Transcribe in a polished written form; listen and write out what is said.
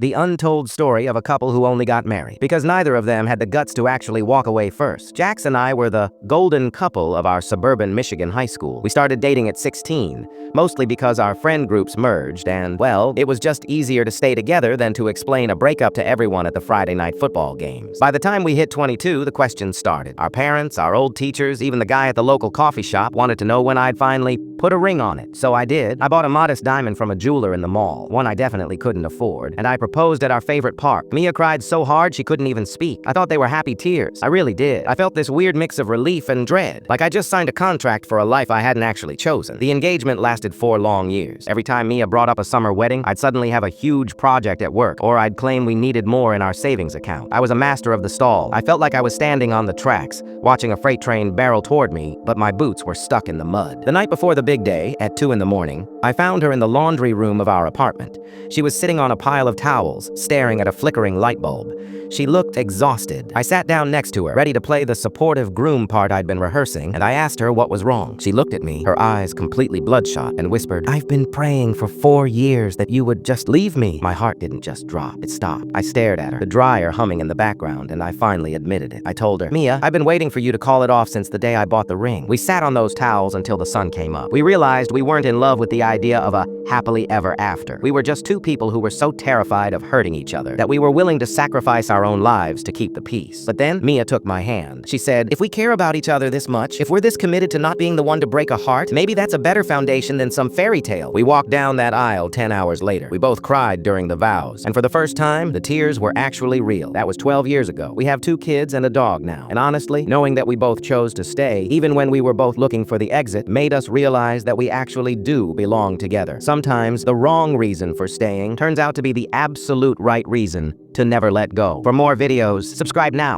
The untold story of a couple who only got married because neither of them had the guts to actually walk away first. Jax and I were the golden couple of our suburban Michigan high school. We started dating at 16, mostly because our friend groups merged and, well, it was just easier to stay together than to explain a breakup to everyone at the Friday night football games. By the time we hit 22, the questions started. Our parents, our old teachers, even the guy at the local coffee shop wanted to know when I'd finally put a ring on it. So I did. I bought a modest diamond from a jeweler in the mall, one I definitely couldn't afford, and I proposed at our favorite park. Mia cried so hard she couldn't even speak. I thought they were happy tears. I really did. I felt this weird mix of relief and dread, like I just signed a contract for a life I hadn't actually chosen. The engagement lasted 4 long years. Every time Mia brought up a summer wedding, I'd suddenly have a huge project at work, or I'd claim we needed more in our savings account. I was a master of the stall. I felt like I was standing on the tracks, watching a freight train barrel toward me, but my boots were stuck in the mud. The night before the big day, at 2 in the morning, I found her in the laundry room of our apartment. She was sitting on a pile of towels, staring at a flickering light bulb. She looked exhausted. I sat down next to her, ready to play the supportive groom part I'd been rehearsing, and I asked her what was wrong. She looked at me, her eyes completely bloodshot, and whispered, "I've been praying for 4 years that you would just leave me." My heart didn't just drop, it stopped. I stared at her, the dryer humming in the background, and I finally admitted it. I told her, "Mia, I've been waiting for you to call it off since the day I bought the ring." We sat on those towels until the sun came up. We realized we weren't in love with the idea of a happily ever after. We were just two people who were so terrified of hurting each other that we were willing to sacrifice our own lives to keep the peace. But then Mia took my hand. She said, "If we care about each other this much, if we're this committed to not being the one to break a heart, maybe that's a better foundation than some fairy tale." We walked down that aisle 10 hours later. We both cried during the vows, and for the first time, the tears were actually real. That was 12 years ago. We have 2 kids and a dog now. And honestly, knowing that we both chose to stay, even when we were both looking for the exit, made us realize that we actually do belong together. Sometimes the wrong reason for staying turns out to be the absolute right reason to never let go. For more videos, subscribe now.